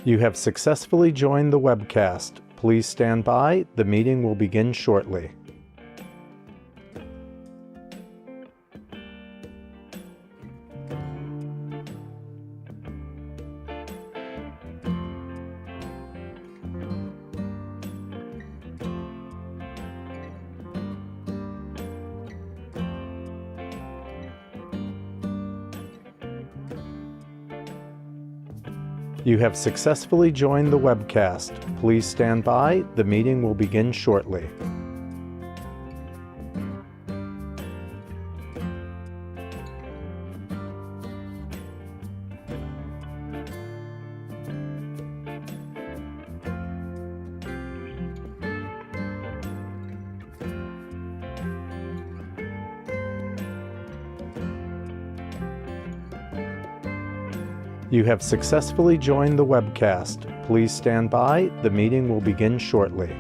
You have successfully joined the webcast. Please stand by. The meeting will begin shortly. You have successfully joined the webcast. Please stand by. The meeting will begin shortly. You have successfully joined the webcast. Please stand by. The meeting will begin shortly.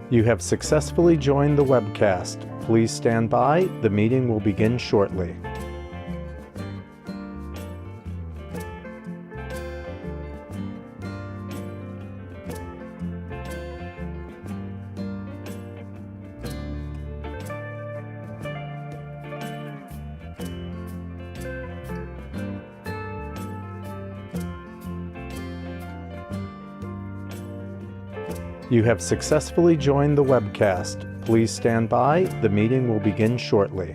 You have successfully joined the webcast. Please stand by. The meeting will begin shortly. You have successfully joined the webcast. Please stand by. The meeting will begin shortly.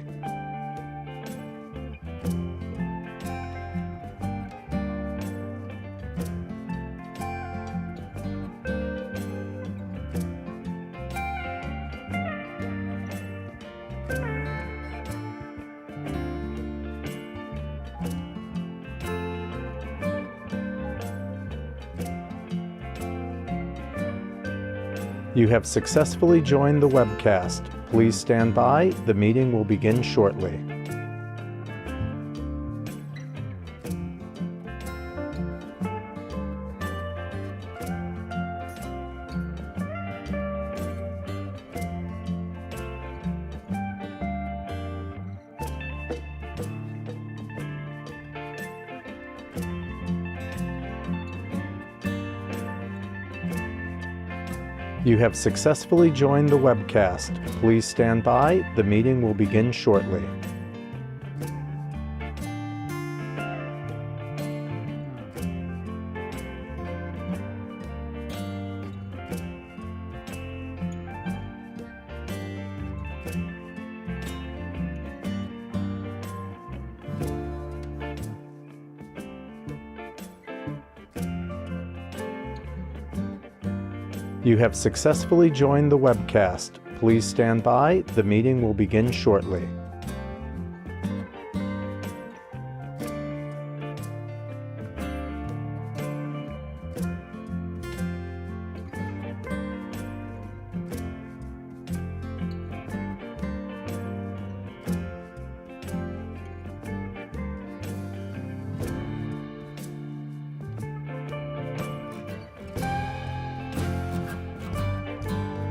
You have successfully joined the webcast. Please stand by. The meeting will begin shortly. You have successfully joined the webcast. Please stand by. The meeting will begin shortly. You have successfully joined the webcast. Please stand by. The meeting will begin shortly.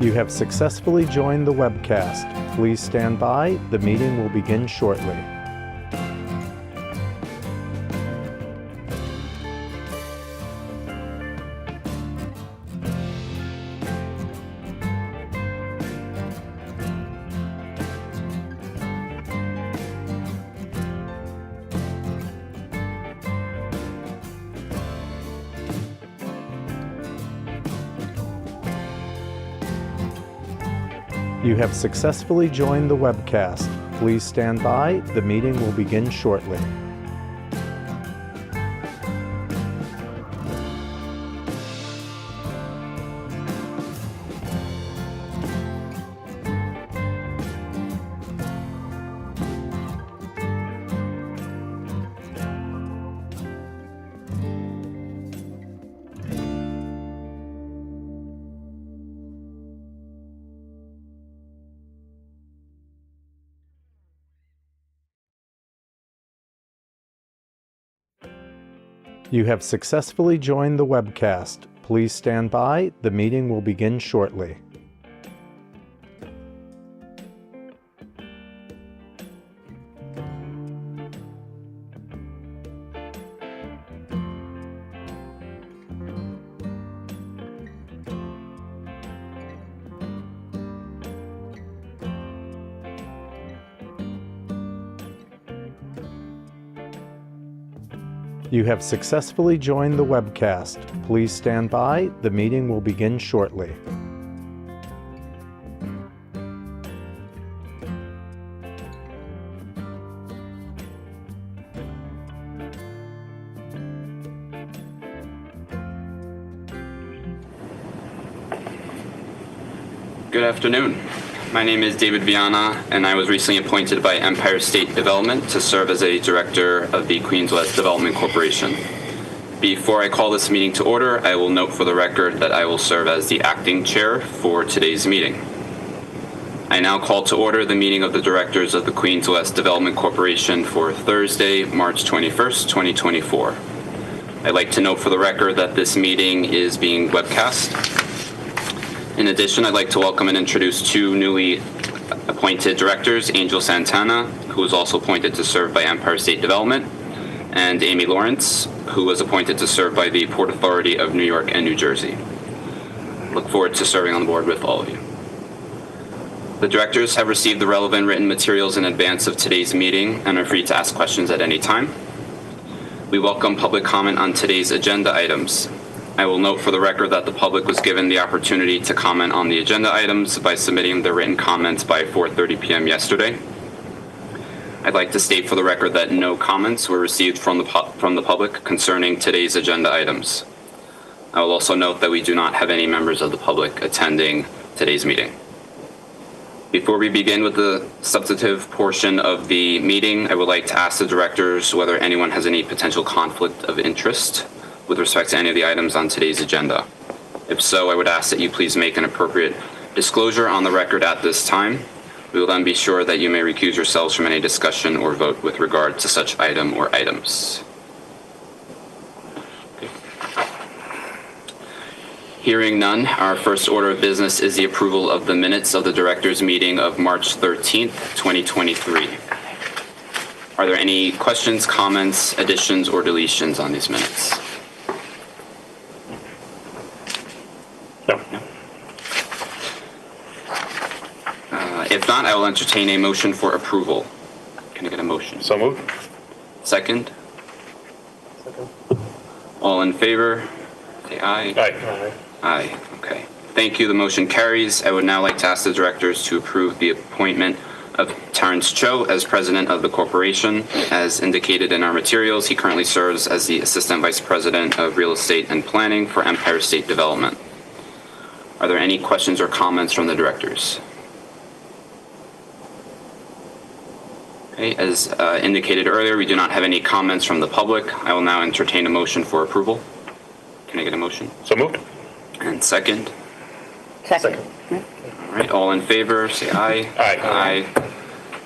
You have successfully joined the webcast. Please stand by. The meeting will begin shortly. You have successfully joined the webcast. Please stand by. The meeting will begin shortly. You have successfully joined the webcast. Please stand by. The meeting will begin shortly. You have successfully joined the webcast. Please stand by. The meeting will begin shortly. Good afternoon. My name is David Viana, and I was recently appointed by Empire State Development to serve as a director of the Queens West Development Corporation. Before I call this meeting to order, I will note for the record that I will serve as the acting chair for today's meeting. I now call to order the meeting of the directors of the Queens West Development Corporation for Thursday, March 21st, 2024. I'd like to note for the record that this meeting is being webcast. In addition, I'd like to welcome and introduce two newly appointed directors, Angel Santana, who was also appointed to serve by Empire State Development, and Amy Lawrence, who was appointed to serve by the Port Authority of New York and New Jersey. Look forward to serving on the board with all of you. The directors have received the relevant written materials in advance of today's meeting and are free to ask questions at any time. We welcome public comment on today's agenda items. I will note for the record that the public was given the opportunity to comment on the agenda items by submitting their written comments by 4:30 p.m. yesterday. I'd like to state for the record that no comments were received from the public concerning today's agenda items. I will also note that we do not have any members of the public attending today's meeting. Before we begin with the substantive portion of the meeting, I would like to ask the directors whether anyone has any potential conflict of interest with respect to any of the items on today's agenda. If so, I would ask that you please make an appropriate disclosure on the record at this time. We will then be sure that you may recuse yourselves from any discussion or vote with regard to such item or items. Okay. Hearing none, our first order of business is the approval of the minutes of the directors' meeting of March 13th, 2023. Are there any questions, comments, additions, or deletions on these minutes? No. If not, I will entertain a motion for approval. Can I get a motion? So moved. Second? Second. All in favor? Say aye. Aye. Aye. Okay. Thank you. The motion carries. I would now like to ask the directors to approve the appointment of Terrence Cho as president of the corporation. As indicated in our materials, he currently serves as the assistant vice president of real estate and planning for Empire State Development. Are there any questions or comments from the directors? Okay, as indicated earlier, we do not have any comments from the public. I will now entertain a motion for approval. Can I get a motion? So moved. And second? Second. All right, all in favor, say aye. Aye. Aye.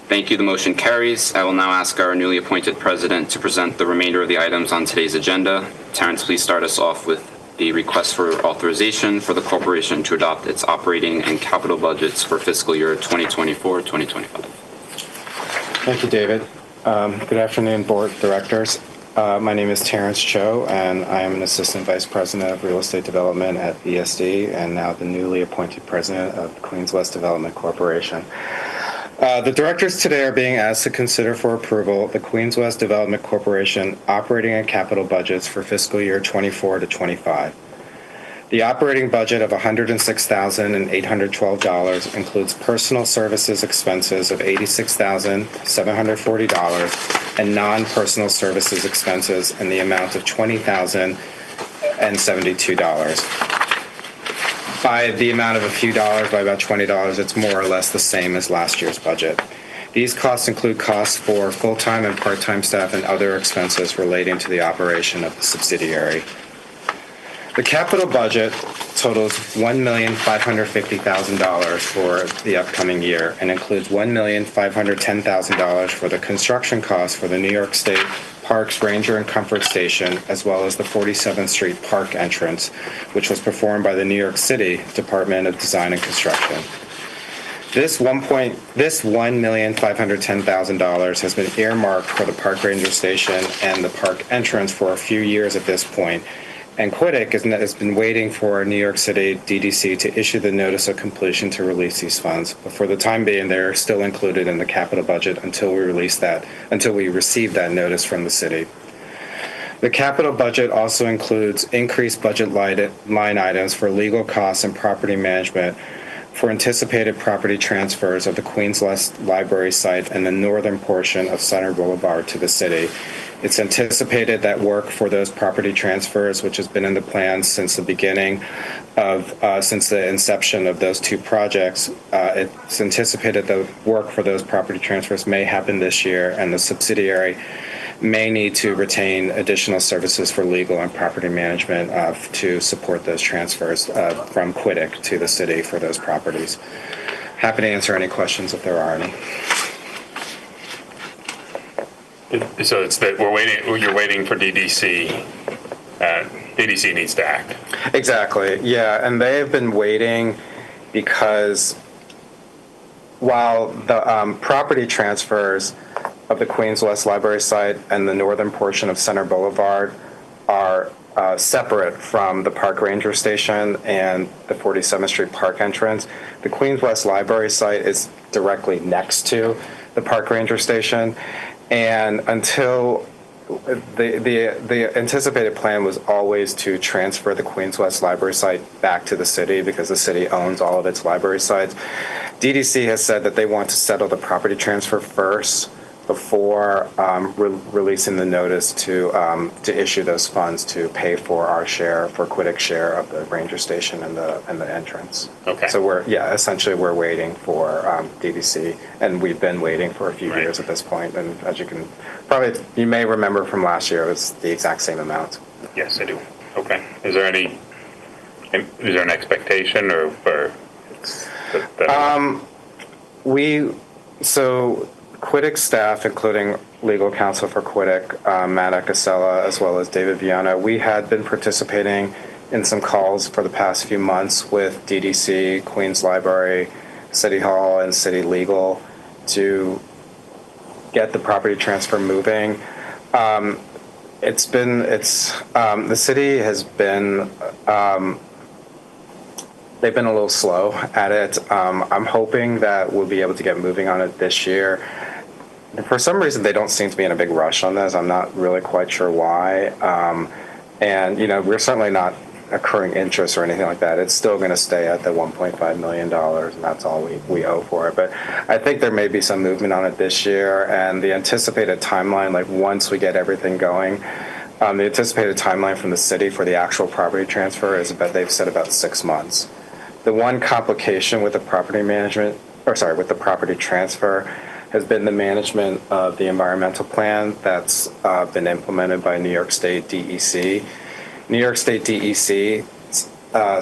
Thank you. The motion carries. I will now ask our newly appointed president to present the remainder of the items on today's agenda. Terrence, please start us off with the request for authorization for the corporation to adopt its operating and capital budgets for fiscal year 2024-2025. Thank you, David. Good afternoon, board directors. My name is Terrence Cho, and I am an assistant vice president of real estate development at ESD, and now the newly appointed president of Queens West Development Corporation. The directors today are being asked to consider for approval the Queens West Development Corporation operating and capital budgets for fiscal year 24 to 25. The operating budget of $106,812 includes personal services expenses of $86,740 and non-personal services expenses in the amount of $20,072. By the amount of a few dollars, by about $20, it's more or less the same as last year's budget. These costs include costs for full-time and part-time staff and other expenses relating to the operation of the subsidiary. The capital budget totals $1,550,000 for the upcoming year and includes $1,510,000 for the construction costs for the New York State Parks Ranger and Comfort Station, as well as the 47th Street Park entrance, which was performed by the New York City Department of Design and Construction. This $1,510,000 has been earmarked for the Park Ranger Station and the park entrance for a few years at this point, and Quiddick has been waiting for New York City DDC to issue the notice of completion to release these funds. But for the time being, they're still included in the capital budget until we receive that notice from the city. The capital budget also includes increased budget line items for legal costs and property management for anticipated property transfers of the Queens West Library site and the northern portion of Center Boulevard to the city. It's anticipated that work for those property transfers, which has been in the plan since the inception of those two projects, it's anticipated that work for those property transfers may happen this year, and the subsidiary may need to retain additional services for legal and property management to support those transfers from Quiddick to the city for those properties. Happy to answer any questions if there are any. So it's that you're waiting for DDC. DDC needs to act. Exactly, yeah, and they have been waiting because while the property transfers of the Queens West Library site and the northern portion of Center Boulevard are separate from the Park Ranger Station and the 47th Street Park entrance, the Queens West Library site is directly next to the Park Ranger Station, and until the anticipated plan was always to transfer the Queens West Library site back to the city because the city owns all of its library sites. DDC has said that they want to settle the property transfer first before releasing the notice to issue those funds to pay for our share, for Quiddick's share of the Ranger Station and the entrance. Okay. So essentially we're waiting for DDC, and we've been waiting for a few years at this point. And as you may remember from last year, it was the exact same amount. Yes, I do. Okay. Is there an expectation or So Quiddick staff, including legal counsel for Quiddick, Matt Acasella, as well as David Viana, we had been participating in some calls for the past few months with DDC, Queens Library, City Hall, and City Legal to get the property transfer moving. The city has been they've been a little slow at it. I'm hoping that we'll be able to get moving on it this year. For some reason, they don't seem to be in a big rush on this. I'm not really quite sure why. And we're certainly not accruing interest or anything like that. It's still going to stay at the $1.5 million, and that's all we owe for it. But I think there may be some movement on it this year, and the anticipated timeline, like once we get everything going, the anticipated timeline from the city for the actual property transfer is they've said about 6 months. The one complication with the property transfer has been the management of the environmental plan that's been implemented by New York State DEC. New York State DEC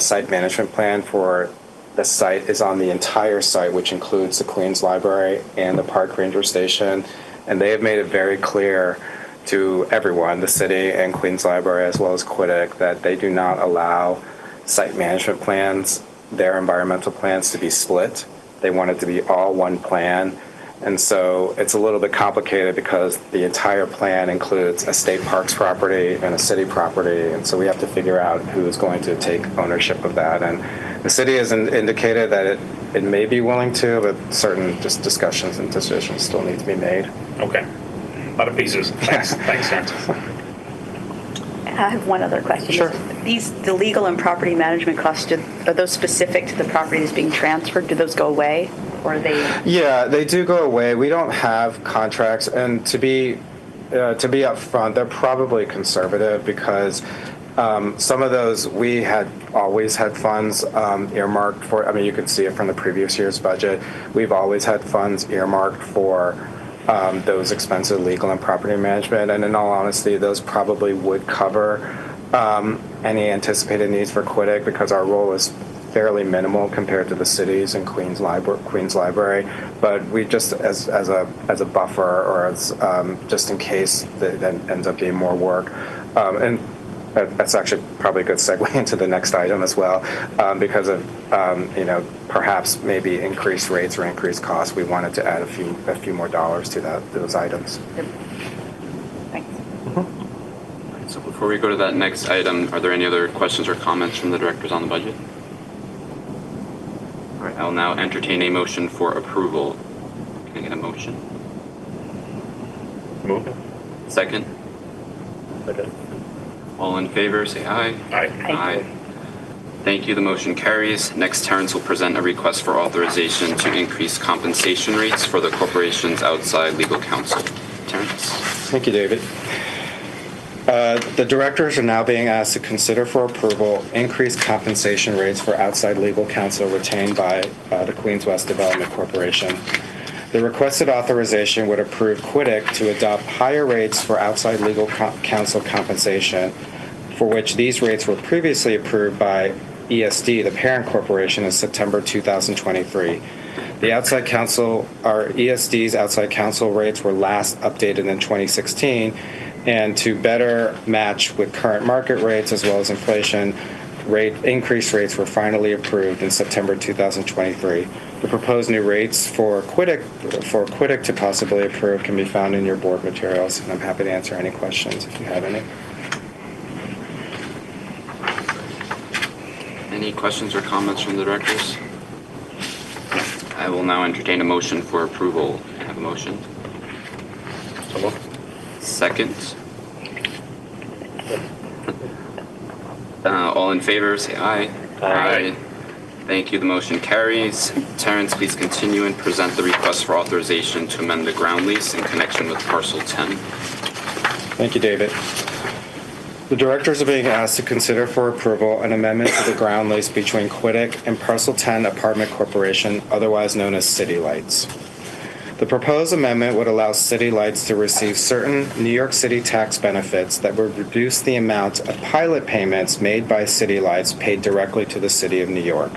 site management plan for the site is on the entire site, which includes the Queens Library and the Park Ranger Station, and they have made it very clear to everyone, the city and Queens Library as well as Quiddick, that they do not allow site management plans, their environmental plans, to be split. They want it to be all one plan. And so it's a little bit complicated because the entire plan includes a state parks property and a city property. And so we have to figure out who's going to take ownership of that. And the city has indicated that it may be willing to, but certain discussions and decisions still need to be made. Okay. A lot of pieces. Thanks. Thanks, Terrence. I have one other question. Sure. The legal and property management costs, are those specific to the property that's being transferred? Do those go away, or are they? Yeah, they do go away. We don't have contracts, and to be upfront, they're probably conservative because some of those we had always had funds earmarked for. I mean, you can see it from the previous year's budget. We've always had funds earmarked for those expensive legal and property management, and in all honesty, those probably would cover any anticipated needs for Quiddick because our role is fairly minimal compared to the cities and Queens Library, but we just as a buffer or as just in case that ends up being more work, and that's actually probably a good segue into the next item as well, because of perhaps maybe increased rates or increased costs. We wanted to add a few more dollars to those items. Yep. Thanks. So before we go to that next item, are there any other questions or comments from the directors on the budget? All right, I'll now entertain a motion for approval. Can I get a motion? Move. Second? Second. All in favor, say aye. Aye. Aye. Thank you. The motion carries. Next, Terrence will present a request for authorization to increase compensation rates for the corporation's outside legal counsel. Terrence? Thank you, David. The directors are now being asked to consider for approval increased compensation rates for outside legal counsel retained by the Queens West Development Corporation. The requested authorization would approve QUIDIC to adopt higher rates for outside legal counsel compensation, for which these rates were previously approved by ESD, the parent corporation, in September 2023. The outside counsel, our ESD's outside counsel rates were last updated in 2016, and to better match with current market rates as well as inflation, increased rates were finally approved in September 2023. The proposed new rates for QUIDIC to possibly approve can be found in your board materials, and I'm happy to answer any questions if you have any. Any questions or comments from the directors? I will now entertain a motion for approval. Can I have a motion? So moved. Second? All in favor, say aye. Aye. Thank you. The motion carries. Terrence, please continue and present the request for authorization to amend the ground lease in connection with parcel 10. Thank you, David. The directors are being asked to consider for approval an amendment to the ground lease between QUIDIC and Parcel 10 Apartment Corporation, otherwise known as City Lights. The proposed amendment would allow City Lights to receive certain New York City tax benefits that would reduce the amount of pilot payments made by City Lights paid directly to the City of New York.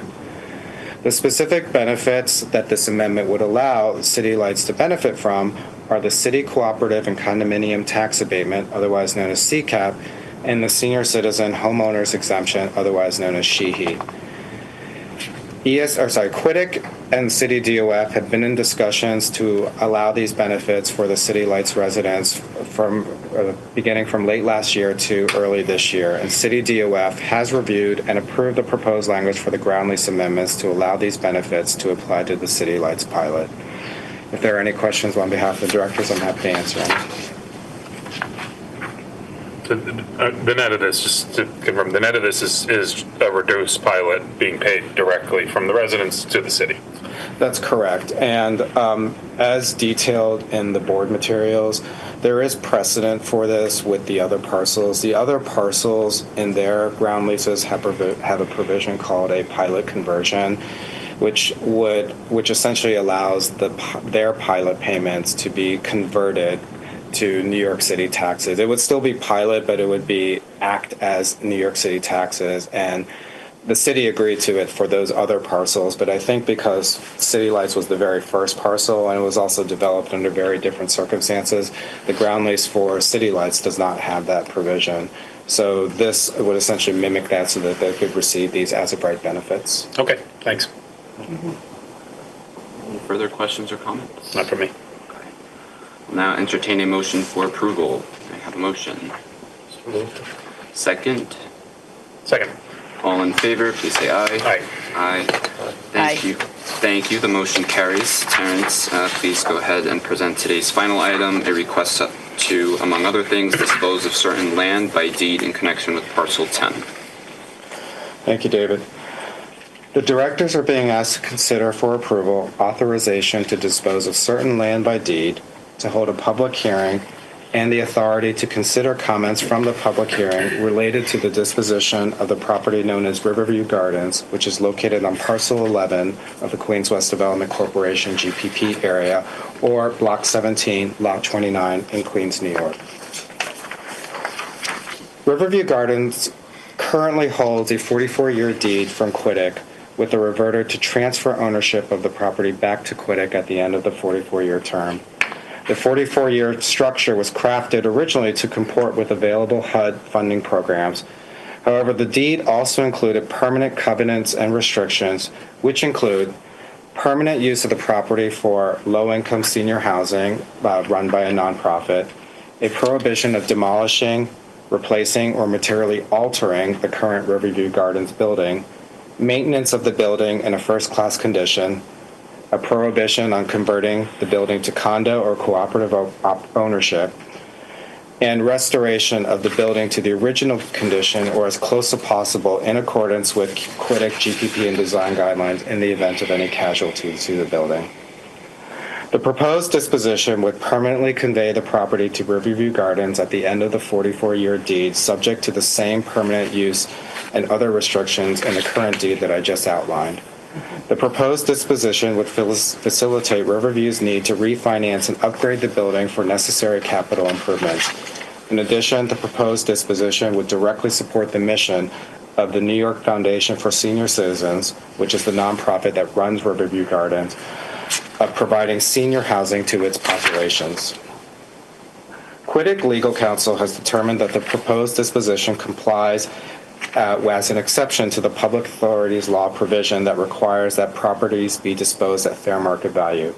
The specific benefits that this amendment would allow City Lights to benefit from are the City Cooperative and Condominium Tax Abatement, otherwise known as CCAP, and the Senior Citizen Homeowners Exemption, otherwise known as SHEHE. QUIDIC and City DOF have been in discussions to allow these benefits for the City Lights residents beginning from late last year to early this year, and City DOF has reviewed and approved the proposed language for the ground lease amendments to allow these benefits to apply to the City Lights pilot. If there are any questions on behalf of the directors, I'm happy to answer them. The net of this, just to confirm, the net of this is a reduced pilot being paid directly from the residents to the city. That's correct. And as detailed in the board materials, there is precedent for this with the other parcels. The other parcels in their ground leases have a provision called a pilot conversion, which essentially allows their pilot payments to be converted to New York City taxes. It would still be pilot, but it would act as New York City taxes, and the city agreed to it for those other parcels. But I think because City Lights was the very first parcel and it was also developed under very different circumstances, the ground lease for City Lights does not have that provision. So this would essentially mimic that so that they could receive these as-of-right benefits. Okay, thanks. Any further questions or comments? Not for me. I'll now entertain a motion for approval. Can I have a motion? Second? Second. All in favor, please say aye. Aye. Aye. Thank you. Thank you. The motion carries. Terrence, please go ahead and present today's final item, a request to, among other things, dispose of certain land by deed in connection with parcel 10. Thank you, David. The directors are being asked to consider for approval authorization to dispose of certain land by deed, to hold a public hearing, and the authority to consider comments from the public hearing related to the disposition of the property known as Riverview Gardens, which is located on parcel 11 of the Queens West Development Corporation GPP area, or Block 17, Lot 29 in Queens, New York. Riverview Gardens currently holds a 44-year deed from QUIDIC with the reverter to transfer ownership of the property back to Quiddick at the end of the 44-year term. The 44-year structure was crafted originally to comport with available HUD funding programs. However, the deed also included permanent covenants and restrictions, which include permanent use of the property for low-income senior housing run by a nonprofit, a prohibition of demolishing, replacing, or materially altering the current Riverview Gardens building, maintenance of the building in a first-class condition, a prohibition on converting the building to condo or cooperative ownership, and restoration of the building to the original condition or as close as possible in accordance with Quiddick GPP and design guidelines in the event of any casualties to the building. The proposed disposition would permanently convey the property to Riverview Gardens at the end of the 44-year deed, subject to the same permanent use and other restrictions in the current deed that I just outlined. The proposed disposition would facilitate Riverview's need to refinance and upgrade the building for necessary capital improvements. In addition, the proposed disposition would directly support the mission of the New York Foundation for Senior Citizens, which is the nonprofit that runs Riverview Gardens, of providing senior housing to its populations. Quiddick Legal Counsel has determined that the proposed disposition complies as an exception to the public authorities law provision that requires that properties be disposed at fair market value.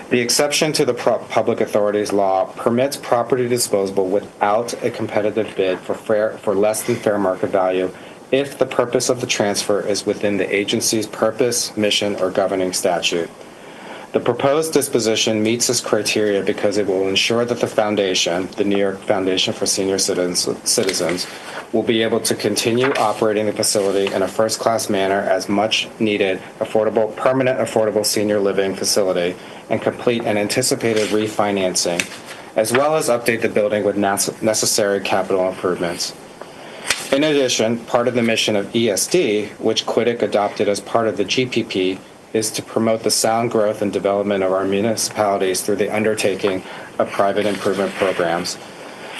The exception to the public authorities law permits property disposal without a competitive bid for less than fair market value if the purpose of the transfer is within the agency's purpose, mission, or governing statute. The proposed disposition meets this criteria because it will ensure that the foundation, the New York Foundation for Senior Citizens, will be able to continue operating the facility in a first-class manner as much needed, permanent affordable senior living facility and complete an anticipated refinancing, as well as update the building with necessary capital improvements. In addition, part of the mission of ESD, which Quiddick adopted as part of the GPP, is to promote the sound growth and development of our municipalities through the undertaking of private improvement programs.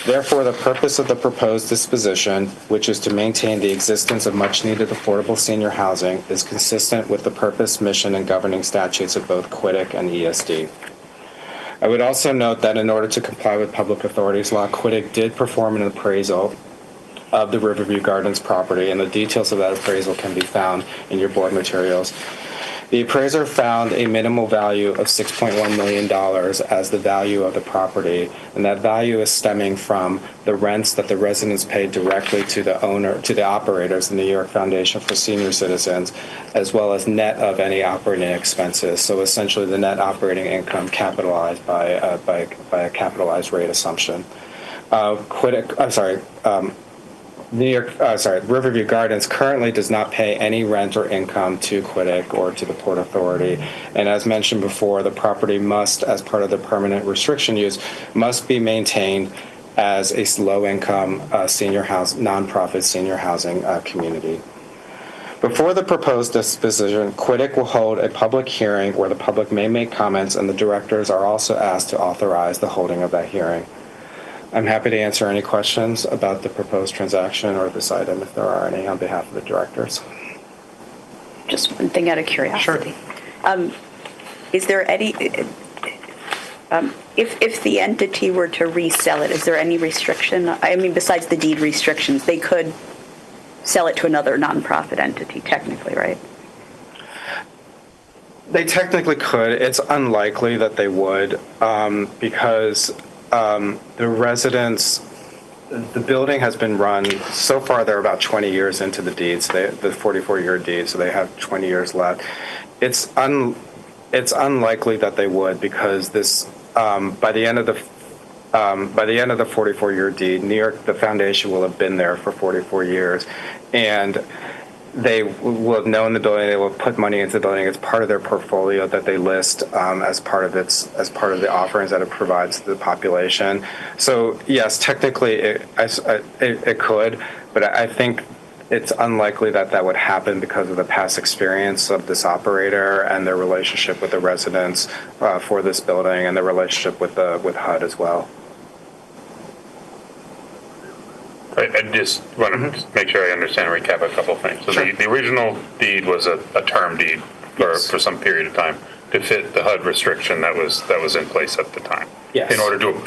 Therefore, the purpose of the proposed disposition, which is to maintain the existence of much-needed affordable senior housing, is consistent with the purpose, mission, and governing statutes of both Quiddick and ESD. I would also note that in order to comply with public authorities law, Quiddick did perform an appraisal of the Riverview Gardens property, and the details of that appraisal can be found in your board materials. The appraiser found a minimal value of $6.1 million as the value of the property, and that value is stemming from the rents that the residents paid directly to the operators, the New York Foundation for Senior Citizens, as well as net of any operating expenses. So essentially, the net operating income capitalized by a capitalized rate assumption. Riverview Gardens currently does not pay any rent or income to Quiddick or to the Port Authority. And as mentioned before, the property must, as part of the permanent restriction use, must be maintained as a low-income nonprofit senior housing community. Before the proposed disposition, Quiddick will hold a public hearing where the public may make comments, and the directors are also asked to authorize the holding of that hearing. I'm happy to answer any questions about the proposed transaction or this item if there are any on behalf of the directors. Just one thing out of curiosity. Sure. Is there any, if the entity were to resell it, is there any restriction? I mean, besides the deed restrictions, they could sell it to another nonprofit entity, technically, right? They technically could. It's unlikely that they would because the residents, the building has been run, so far they're about 20 years into the deeds, the 44-year deed, so they have 20 years left. It's unlikely that they would because this, by the end of the 44-year deed, New York, the foundation will have been there for 44 years, and they will have known the building. They will put money into the building. It's part of their portfolio that they list as part of the offerings that it provides to the population. So yes, technically it could, but I think it's unlikely that that would happen because of the past experience of this operator and their relationship with the residents for this building and the relationship with HUD as well. I just want to make sure I understand and recap a couple things. So the original deed was a term deed for some period of time to fit the HUD restriction that was in place at the time. Yes.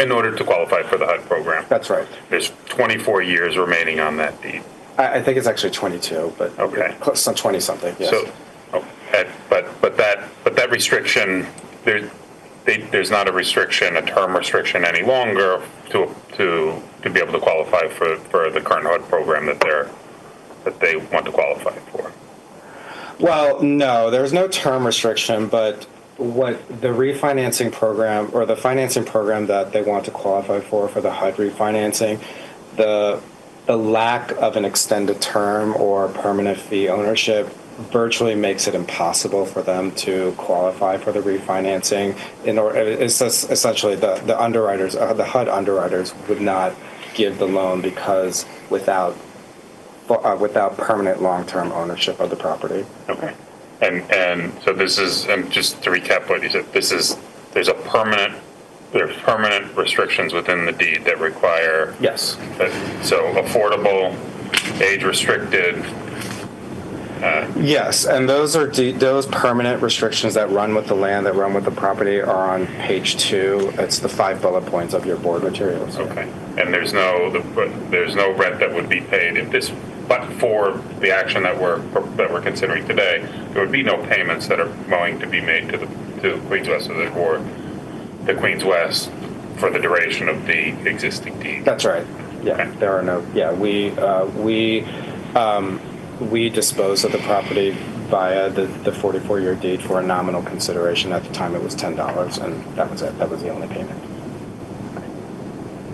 In order to qualify for the HUD program. That's right. There's 24 years remaining on that deed. I think it's actually 22, but Okay. some 20 something. Yes. So, but that restriction, there's not a restriction, a term restriction any longer to be able to qualify for the current HUD program that they want to qualify for. Well, no, there's no term restriction, but what the refinancing program or the financing program that they want to qualify for the HUD refinancing, the lack of an extended term or permanent fee ownership virtually makes it impossible for them to qualify for the refinancing. It's essentially the underwriters, the HUD underwriters would not give the loan because without permanent long-term ownership of the property. Okay. And so this is, and just to recap what you said, there's permanent restrictions within the deed that require. Yes. So affordable, age restricted. Yes, and those permanent restrictions that run with the land, that run with the property, are on page 2. It's the 5 bullet points of your board materials. Okay. And there's no rent that would be paid if this, but for the action that we're considering today, there would be no payments that are going to be made to Queens West or the Queens West for the duration of the existing deed. That's right. Yeah, Okay. there are no. Yeah, we disposed of the property via the 44-year deed for a nominal consideration. At the time, it was $10, and that was it. That was the only payment.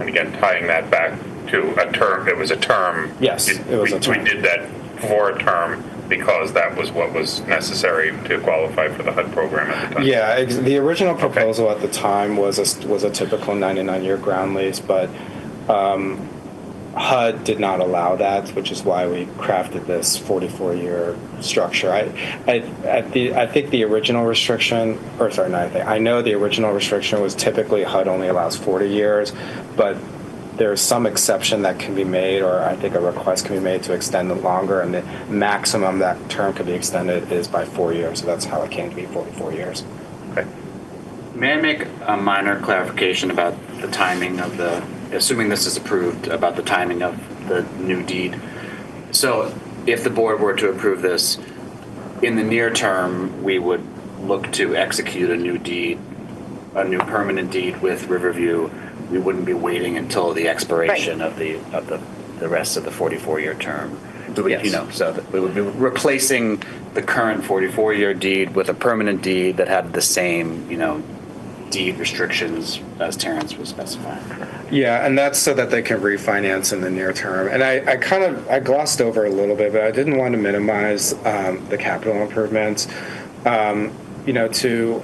And again, tying that back to a term, it was a term. Yes, it was a term. We did that for a term because that was what was necessary to qualify for the HUD program at the time. Yeah, the original proposal at the time was a typical 99-year ground lease, but HUD did not allow that, which is why we crafted this 44-year structure. I think the original restriction, or sorry, not I think, I know the original restriction was typically HUD only allows 40 years, but there's some exception that can be made, or I think a request can be made to extend it longer, and the maximum that term could be extended is by 4 years, so that's how it came to be 44 years. Okay. May I make a minor clarification about the timing of assuming this is approved, about the timing of the new deed? So if the board were to approve this, in the near term, we would look to execute a new deed, a new permanent deed with Riverview. We wouldn't be waiting until the expiration of the rest of the 44-year term. Yes. So that we would be replacing the current 44-year deed with a permanent deed that had the same, deed restrictions as Terrence was specifying. Yeah, and that's so that they can refinance in the near term. And I glossed over a little bit, but I didn't want to minimize the capital improvements. To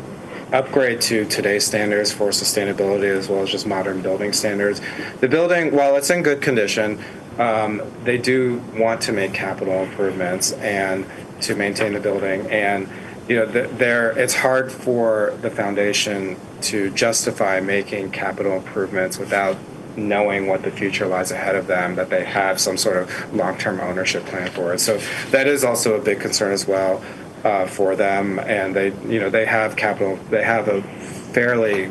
upgrade to today's standards for sustainability as well as just modern building standards. The building, while it's in good condition, they do want to make capital improvements and to maintain the building. And it's hard for the foundation to justify making capital improvements without knowing what the future lies ahead of them, that they have some sort of long-term ownership plan for it. So that is also a big concern as well for them. And they have a fairly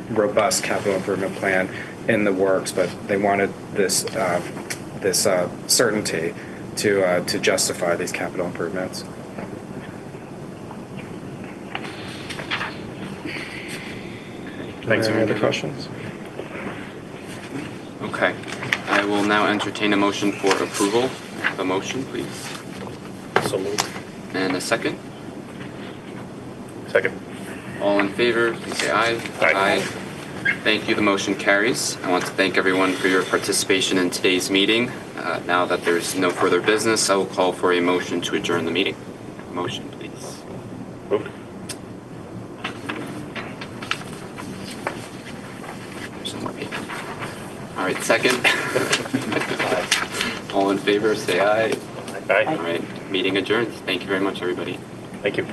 robust capital improvement plan in the works, but they wanted this certainty to justify these capital improvements. Thanks. Any other questions? Okay. I will now entertain a motion for approval. A motion, please. So moved. And a second. Second. All in favor, please say aye. Aye. Thank you. The motion carries. I want to thank everyone for your participation in today's meeting. Now that there's no further business, I will call for a motion to adjourn the meeting. Motion, please. Moved. Some more paper. All right, second. All in favor, say aye. Aye. All right, meeting adjourned. Thank you very much, everybody. Thank you.